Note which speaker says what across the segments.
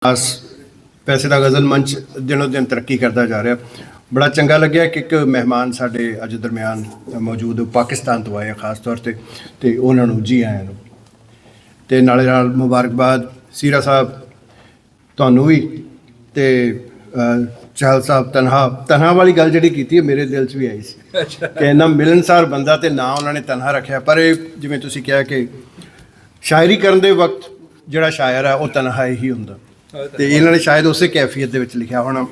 Speaker 1: ਖਾਸ ਪੈਸੇ ਦਾ ਗਜ਼ਲ ਮੰਚ ਦਿਨੋਂ ਦਿਨ ਤਰੱਕੀ ਕਰਦਾ ਜਾ ਰਿਹਾ। ਬੜਾ ਚੰਗਾ ਲੱਗਿਆ ਕਿ ਇੱਕ ਮਹਿਮਾਨ ਸਾਡੇ ਅੱਜ ਦਰਮਿਆਨ ਮੌਜੂਦ ਪਾਕਿਸਤਾਨ ਤੋਂ ਆਏ ਖਾਸ ਤੌਰ 'ਤੇ ਉਹਨਾਂ ਨੂੰ ਜੀ ਆਇਆਂ ਨੂੰ, ਅਤੇ ਨਾਲੇ ਨਾਲ ਮੁਬਾਰਕਬਾਦ ਸੀਰਾ ਸਾਹਿਬ ਤੁਹਾਨੂੰ ਵੀ, ਅਤੇ ਚਾਹਲ ਸਾਹਿਬ ਤਨਹਾ ਵਾਲੀ ਗੱਲ ਜਿਹੜੀ ਕੀਤੀ ਹੈ ਮੇਰੇ ਦਿਲ 'ਚ ਵੀ ਆਈ ਸੀ ਕਿ ਇੰਨਾ ਮਿਲਣਸਾਰ ਬੰਦਾ ਅਤੇ ਨਾਂ ਉਹਨਾਂ ਨੇ ਤਨਹਾ ਰੱਖਿਆ। ਪਰ ਇਹ ਜਿਵੇਂ ਤੁਸੀਂ ਕਿਹਾ ਕਿ ਸ਼ਾਇਰੀ ਕਰਨ ਦੇ ਵਕਤ ਜਿਹੜਾ ਸ਼ਾਇਰ ਹੈ ਉਹ ਤਨਹਾ ਹੀ ਹੁੰਦਾ, ਅਤੇ ਇਹਨਾਂ ਨੇ ਸ਼ਾਇਦ ਉਸੇ ਕੈਫੀਅਤ ਦੇ ਵਿੱਚ ਲਿਖਿਆ ਹੋਣਾ।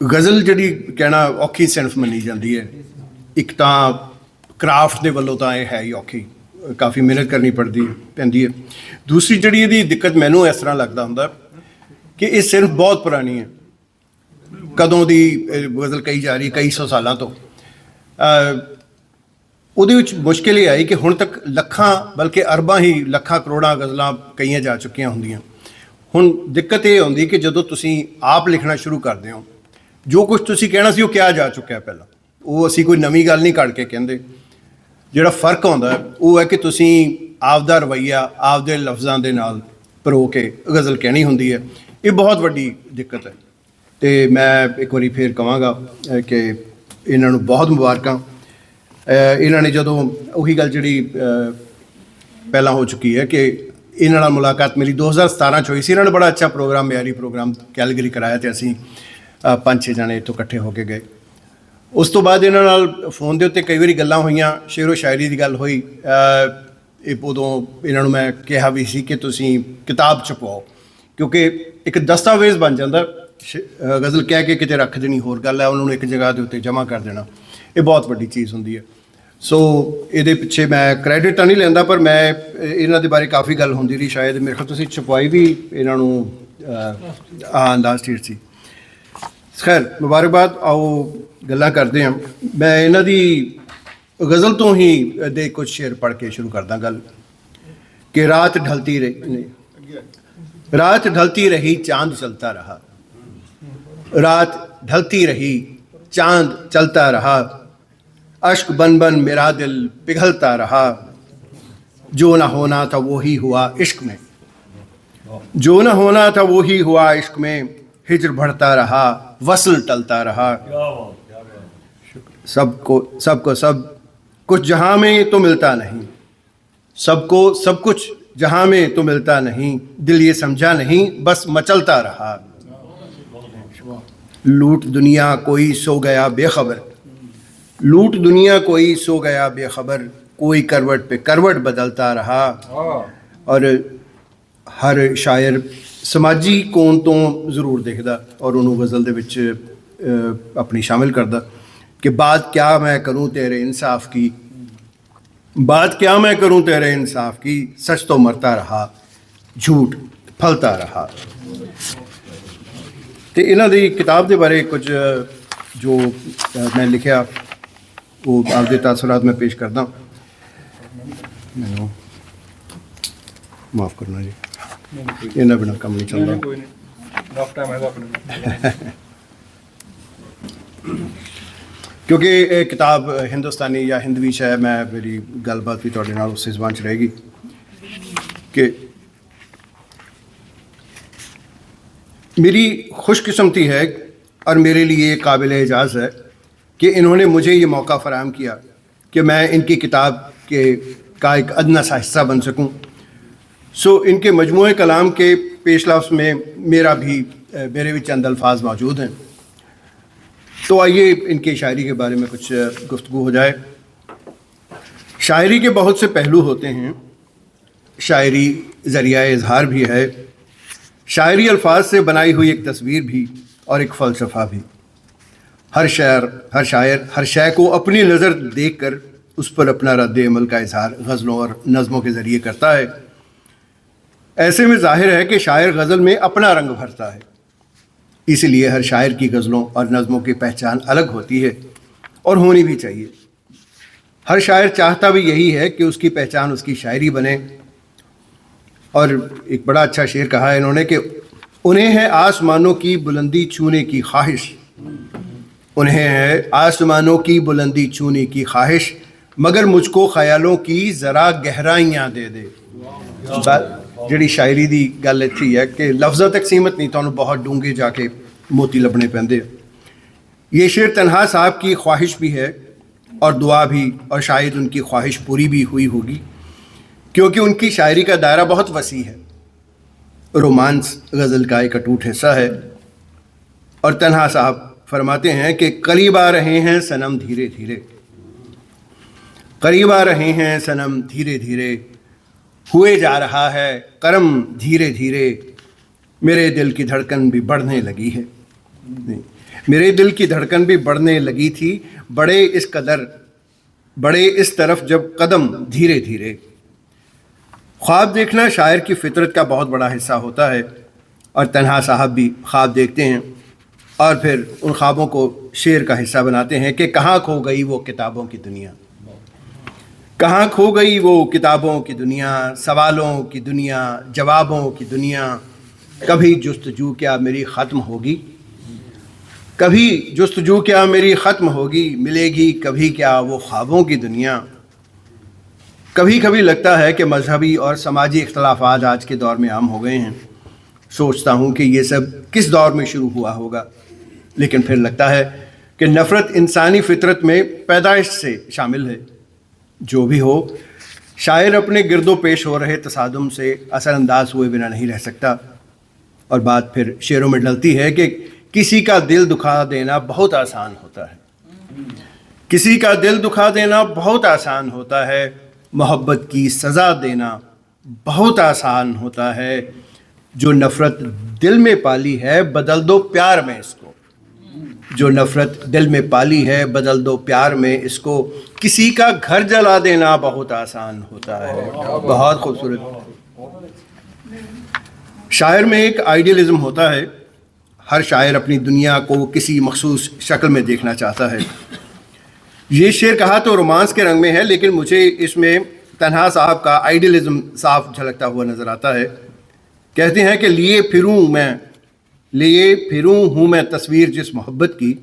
Speaker 1: ਗਜ਼ਲ ਜਿਹੜੀ ਕਹਿਣਾ ਔਖੀ ਸਿਨਫ ਮੰਨੀ ਜਾਂਦੀ ਹੈ। ਇੱਕ ਤਾਂ ਕਰਾਫਟ ਦੇ ਵੱਲੋਂ ਤਾਂ ਇਹ ਹੈ ਹੀ ਔਖੀ, ਕਾਫੀ ਮਿਹਨਤ ਕਰਨੀ ਪੈਂਦੀ ਹੈ। ਦੂਸਰੀ ਜਿਹੜੀ ਇਹਦੀ ਦਿੱਕਤ ਮੈਨੂੰ ਇਸ ਤਰ੍ਹਾਂ ਲੱਗਦਾ ਹੁੰਦਾ ਕਿ ਇਹ ਸਿਰਫ ਬਹੁਤ ਪੁਰਾਣੀ ਹੈ, ਕਦੋਂ ਦੀ ਗਜ਼ਲ ਕਹੀ ਜਾ ਰਹੀ, ਕਈ ਸੌ ਸਾਲਾਂ ਤੋਂ। ਉਹਦੇ ਵਿੱਚ ਮੁਸ਼ਕਿਲ ਇਹ ਆਈ ਕਿ ਹੁਣ ਤੱਕ ਲੱਖਾਂ ਬਲਕਿ ਅਰਬਾਂ ਹੀ ਲੱਖਾਂ ਕਰੋੜਾਂ ਗਜ਼ਲਾਂ ਕਹੀਆਂ ਜਾ ਚੁੱਕੀਆਂ ਹੁੰਦੀਆਂ। ਹੁਣ ਦਿੱਕਤ ਇਹ ਆਉਂਦੀ ਕਿ ਜਦੋਂ ਤੁਸੀਂ ਆਪ ਲਿਖਣਾ ਸ਼ੁਰੂ ਕਰਦੇ ਹੋ, ਜੋ ਕੁਝ ਤੁਸੀਂ ਕਹਿਣਾ ਸੀ ਉਹ ਕਿਹਾ ਜਾ ਚੁੱਕਿਆ ਪਹਿਲਾਂ, ਉਹ ਅਸੀਂ ਕੋਈ ਨਵੀਂ ਗੱਲ ਨਹੀਂ ਕੱਢ ਕੇ ਕਹਿੰਦੇ। ਜਿਹੜਾ ਫਰਕ ਆਉਂਦਾ ਉਹ ਹੈ ਕਿ ਤੁਸੀਂ ਆਪਦਾ ਰਵੱਈਆ ਆਪਦੇ ਲਫ਼ਜ਼ਾਂ ਦੇ ਨਾਲ ਪਰੋ ਕੇ ਗਜ਼ਲ ਕਹਿਣੀ ਹੁੰਦੀ ਹੈ। ਇਹ ਬਹੁਤ ਵੱਡੀ ਦਿੱਕਤ ਹੈ, ਅਤੇ ਮੈਂ ਇੱਕ ਵਾਰੀ ਫੇਰ ਕਹਾਂਗਾ ਕਿ ਇਹਨਾਂ ਨੂੰ ਬਹੁਤ ਮੁਬਾਰਕਾਂ। ਇਹਨਾਂ ਨੇ ਜਦੋਂ ਉਹੀ ਗੱਲ ਜਿਹੜੀ ਪਹਿਲਾਂ ਹੋ ਚੁੱਕੀ ਹੈ ਕਿ ਇਹਨਾਂ ਨਾਲ ਮੁਲਾਕਾਤ ਮੇਰੀ 2017 'ਚ ਹੋਈ ਸੀ। ਇਹਨਾਂ ਨੇ ਬੜਾ ਅੱਛਾ ਪ੍ਰੋਗਰਾਮ, ਮਿਆਰੀ ਪ੍ਰੋਗਰਾਮ ਕੈਲਗਰੀ ਕਰਾਇਆ, ਅਤੇ ਅਸੀਂ 5-6 ਜਣੇ ਇੱਥੋਂ ਇਕੱਠੇ ਹੋ ਕੇ ਗਏ। ਉਸ ਤੋਂ ਬਾਅਦ ਇਹਨਾਂ ਨਾਲ ਫੋਨ ਦੇ ਉੱਤੇ ਕਈ ਵਾਰੀ ਗੱਲਾਂ ਹੋਈਆਂ, ਸ਼ੇਰੋ ਸ਼ਾਇਰੀ ਦੀ ਗੱਲ ਹੋਈ। ਉਦੋਂ ਇਹਨਾਂ ਨੂੰ ਮੈਂ ਕਿਹਾ ਵੀ ਸੀ ਕਿ ਤੁਸੀਂ ਕਿਤਾਬ ਛਪਵਾਓ, ਕਿਉਂਕਿ ਇੱਕ ਦਸਤਾਵੇਜ਼ ਬਣ ਜਾਂਦਾ। ਗਜ਼ਲ ਕਹਿ ਕੇ ਕਿਤੇ ਰੱਖ ਦੇਣੀ ਹੋਰ ਗੱਲ ਹੈ, ਉਹਨਾਂ ਨੂੰ ਇੱਕ ਜਗ੍ਹਾ ਦੇ ਉੱਤੇ ਜਮ੍ਹਾਂ ਕਰ ਦੇਣਾ ਇਹ ਬਹੁਤ ਵੱਡੀ ਚੀਜ਼ ਹੁੰਦੀ ਹੈ। ਸੋ ਇਹਦੇ ਪਿੱਛੇ ਮੈਂ ਕ੍ਰੈਡਿਟ ਤਾਂ ਨਹੀਂ ਲੈਂਦਾ, ਪਰ ਮੈਂ ਇਹਨਾਂ ਦੇ ਬਾਰੇ ਕਾਫੀ ਗੱਲ ਹੁੰਦੀ ਰਹੀ। ਸ਼ਾਇਦ ਮੇਰੇ ਖਿਆਲ ਤੁਸੀਂ ਛਪਵਾਈ ਵੀ ਇਹਨਾਂ ਨੂੰ ਲਾਸਟ ਈਅਰ ਸੀ। ਖੈਰ ਮੁਬਾਰਕਬਾਦ। ਆਓ ਗੱਲਾਂ ਕਰਦੇ ਹਾਂ। ਮੈਂ ਇਹਨਾਂ ਦੀ ਗਜ਼ਲ ਤੋਂ ਹੀ ਦੇ ਕੁਝ ਸ਼ੇਰ ਪੜ੍ਹ ਕੇ ਸ਼ੁਰੂ ਕਰਦਾ ਗੱਲ ਕਿ ਰਾਤ ਢਲਤੀ रही चांद चलता रहा, रात ढलती रही चांद चलता रहा, अश्क बन बन मेरा दिल पिघलता रहा, जो ना होना था वो ही हुआ इश्क में, जो ना होना था वो ही हुआ इश्क में, हिज्र बढ़ता रहा वसल टलता रहा, सबको सब कुछ जहाँ में तो मिलता नहीं, सबको सब कुछ जहाँ में तो मिलता नहीं, दिल ये समझा नहीं बस मचलता रहा, लूट दुनिया कोई सो गया बेखबर, लूट दुनिया कोई सो गया बेखबर, कोई करवट पे करवट बदलता रहा। और हर शायर समाजी कोण तो ਜ਼ਰੂਰ ਦੇਖਦਾ ਔਰ ਉਹਨੂੰ ਗਜ਼ਲ ਦੇ ਵਿੱਚ ਆਪਣੀ ਸ਼ਾਮਿਲ ਕਰਦਾ कि बात क्या मैं करूँ तेरे इंसाफ की, बात क्या मैं करूँ तेरे इंसाफ की, सच तो मरता रहा झूठ फलता रहा। तो इन्हों की किताब के बारे कुछ जो मैं लिखा वो आपके तासुरात में पेश करदा। मैनू माफ़ करना जी, इन्होंने बिना काम नहीं चलता। क्योंकि ये किताब हिंदुस्तानी या हिंदवी है, मैं मेरी गलबात भी तुहाडे नाल उस ज़बान च रहेगी कि मेरी खुशकिस्मती है और मेरे लिए काबिल एजाज़ है कि इन्होंने मुझे ये मौका फ़राहम किया कि मैं इनकी किताब का एक अदना सा हिस्सा बन सकूं। सो इनके मजमूए कलाम के पेश लफ्ज़ में मेरे भी चंद अल्फाज मौजूद हैं। तो आइए इनकी शायरी के बारे में कुछ गुफ्तगू हो जाए। शायरी के बहुत से पहलू होते हैं, शायरी ज़रिया इज़हार भी है, शायरी अल्फाज से बनाई हुई एक तस्वीर भी और एक फ़लसफ़ा भी। हर शायर हर शय को अपनी नज़र देख कर उस पर अपना रद्द अमल का इज़हार गज़लों और नज़मों के ज़रिए करता है। ऐसे में ज़ाहिर है कि शायर गज़ल में अपना रंग भरता है, इसलिए हर शायर की गज़लों और नज़मों की पहचान अलग होती है और होनी भी चाहिए। हर शायर चाहता भी यही है कि उसकी पहचान उसकी शायरी बने। और एक बड़ा अच्छा शेर कहा है इन्होंने कि उन्हें है आसमानों की बुलंदी छूने की ख्वाहिश, उन्हें है आसमानों की बुलंदी छूने की ख्वाहिश, मगर मुझको ख्यालों की ज़रा गहराइयाँ दे दे। ਜਿਹੜੀ ਸ਼ਾਇਰੀ ਦੀ ਗੱਲ ਇੱਥੇ ਹੀ ਹੈ ਕਿ ਲਫ਼ਜ਼ਾਂ ਤੱਕ ਸੀਮਤ ਨਹੀਂ, ਤੁਹਾਨੂੰ ਬਹੁਤ ਡੂੰਘੇ ਜਾ ਕੇ मोती लबने पैंदे। ये शेर तन्हा साहब की ख्वाहिश भी है और दुआ भी, और शायद उनकी ख्वाहिश पूरी भी हुई होगी, क्योंकि उनकी शायरी का दायरा बहुत वसी है। रोमांस गज़ल का एक अटूट हिस्सा है। और तन्हा साहब फरमाते हैं कि करीब आ रहे हैं सनम धीरे धीरे, करीब आ रहे हैं सनम धीरे धीरे, हुए जा रहा है करम धीरे धीरे, मेरे दिल की धड़कन भी बढ़ने लगी है। मेरे दिल की धड़कन भी बढ़ने लगी थी, बड़े इस कदर, बड़े इस तरफ जब कदम धीरे धीरे। ख्वाब देखना शायर की फितरत का बहुत बड़ा हिस्सा होता है, और तन्हा साहब भी ख्वाब देखते हैं और फिर उन ख्वाबों को शेर का हिस्सा बनाते हैं कि कहाँ खो गई वो किताबों की दुनिया, कहाँ खो गई वो किताबों की दुनिया, सवालों की दुनिया, जवाबों की दुनिया, कभी जुस्तजू क्या मेरी ख़त्म होगी, कभी जुस्तजू क्या मेरी ख़त्म होगी, मिलेगी कभी क्या वो ख्वाबों की दुनिया। कभी कभी लगता है कि मजहबी और समाजी इख्तलाफात आज के दौर में आम हो गए हैं। सोचता हूँ कि ये सब किस दौर में शुरू हुआ होगा, लेकिन फिर लगता है कि नफ़रत इंसानी फितरत में पैदाइश से शामिल है। जो भी हो, शायर अपने गिरदो पेश हो रहे तसादुम से असरअंदाज हुए बिना नहीं रह सकता। और बात फिर शेरों में डलती है कि किसी का दिल दुखा देना बहुत आसान होता है, किसी का दिल दुखा देना बहुत आसान होता है, मोहब्बत की सज़ा देना बहुत आसान होता है, जो नफ़रत दिल में पाली है बदल दो प्यार में इसको, जो नफ़रत दिल में पाली है बदल दो प्यार में इसको, किसी का घर जला देना बहुत आसान होता है। बहुत खूबसूरत। शायर में एक आइडियलिज़म होता है। हर शायर अपनी दुनिया को किसी मखसूस शक्ल में देखना चाहता है। ये शेर कहा तो रोमांस के रंग में है, लेकिन मुझे इसमें तन्हा साहब का आइडियलिज़म साफ झलकता हुआ नज़र आता है। कहते हैं कि लिए फिरूं हूँ मैं तस्वीर जिस मोहब्बत की,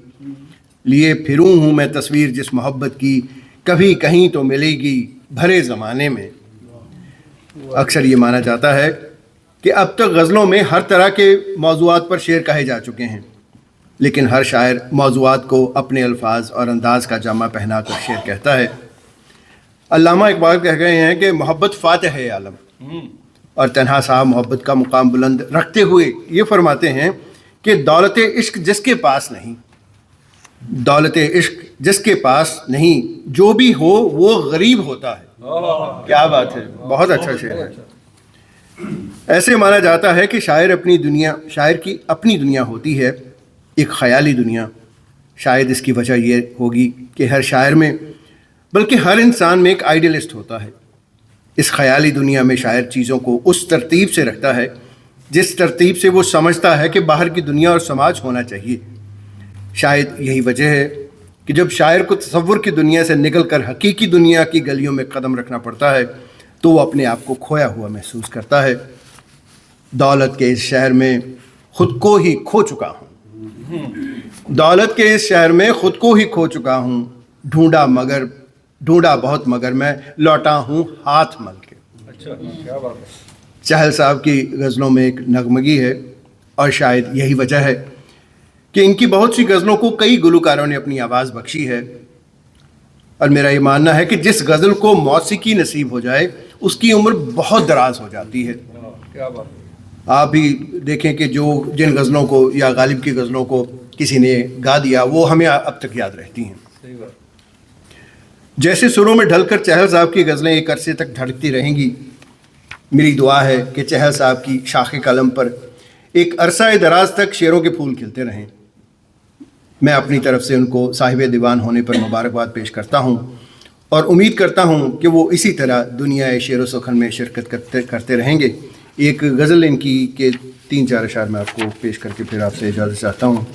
Speaker 1: लिए फिरूं हूँ मैं तस्वीर जिस मोहब्बत की, कभी कहीं तो मिलेगी भरे ज़माने में। अक्सर ये माना जाता है कि अब तक गज़लों में हर तरह के मौज़ूआत पर शेर कहे जा चुके हैं, लेकिन हर शायर मौज़ूआत को अपने अल्फाज और अंदाज़ का जामा पहना कर शेर कहता है। अल्लामा इकबाल कह गए हैं कि मोहब्बत फ़ातिह है आलम, और तन्हा साहब मोहब्बत का मुकाम बुलंद रखते हुए ये फरमाते हैं कि दौलत इश्क जिसके पास नहीं, दौलत इश्क जिसके पास नहीं, जो भी हो वो गरीब होता है। क्या बात है, बहुत अच्छा शेर है। ऐसे माना जाता है कि शायर की अपनी दुनिया होती है, एक ख़याली दुनिया। शायद इसकी वजह ये होगी कि हर शायर में, बल्कि हर इंसान में एक आइडियलिस्ट होता है। इस ख़याली दुनिया में शायर चीज़ों को उस तरतीब से रखता है जिस तरतीब से वो समझता है कि बाहर की दुनिया और समाज होना चाहिए। शायद यही वजह है कि जब शायर को तसव्वुर की दुनिया से निकल कर हकीकी दुनिया की गलियों में कदम रखना पड़ता है तो वो अपने आप को खोया हुआ महसूस करता है। दौलत के इस शहर में खुद को ही खो चुका हूँ, दौलत के इस शहर में खुद को ही खो चुका हूँ, ढूंढा बहुत मगर मैं लौटा हूँ हाथ मल के। अच्छा, क्या बात है। चहल साहब की गज़लों में एक नगमगी है, और शायद यही वजह है कि इनकी बहुत सी गज़लों को कई गुलकारों ने अपनी आवाज़ बख्शी है। और मेरा ये मानना है कि जिस गज़ल को मौसीकी नसीब हो जाए उसकी उम्र बहुत दराज हो जाती है। क्या बात है। आप भी देखें कि जिन गज़लों को या गालिब की गज़लों को किसी ने गा दिया वो हमें अब तक याद रहती हैं। सही बात। जैसे सुरों में ढलकर चहल साहब की गज़लें एक अरसे तक धड़कती रहेंगी, मेरी दुआ है कि चहल साहब की शाखे कलम पर एक अरसा दराज तक शेरों के फूल खिलते रहें। मैं अपनी तरफ से उनको साहिब दीवान होने पर मुबारकबाद पेश करता हूँ, और उम्मीद करता हूँ कि वो इसी तरह दुनिया शेर व सुखन में शिरकत करते रहेंगे। एक गज़ल इनकी के 3-4 अशार मैं आपको पेश करके फिर आपसे इजाज़त चाहता हूँ।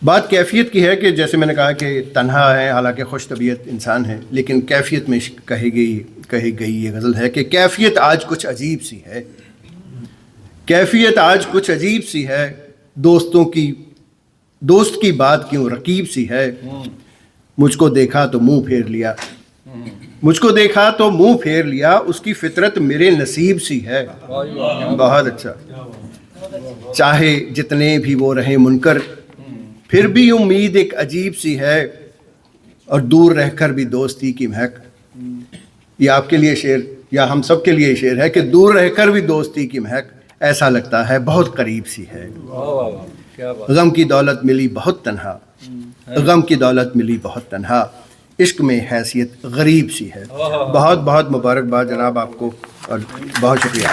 Speaker 1: बात कैफियत की है कि जैसे मैंने कहा कि तन्हा है, हालांकि खुश तबीयत इंसान है, लेकिन कैफियत में कही गई ये गज़ल है कि कैफियत आज कुछ अजीब सी है, कैफियत आज कुछ अजीब सी है, दोस्त की बात क्यों रकीब सी है, मुझको देखा तो मुंह फेर लिया, مجھ کو دیکھا تو منہ پھیر لیا، اس کی فطرت میرے نصیب سی ہے. بہت اچھا. چاہے جتنے بھی وہ رہیں منکر، پھر بھی امید ایک عجیب سی ہے، اور دور رہ کر بھی دوستی کی مہک. یہ آپ کے لیے شعر یا ہم سب کے لیے شعر ہے کہ دور رہ کر بھی دوستی کی مہک ایسا لگتا ہے بہت قریب سی ہے. غم کی دولت ملی بہت تنہا، غم کی دولت ملی بہت تنہا، عشق میں حیثیت غریب سی ہے. بہت بہت مبارکباد جناب آپ کو، اور بہت شکریہ.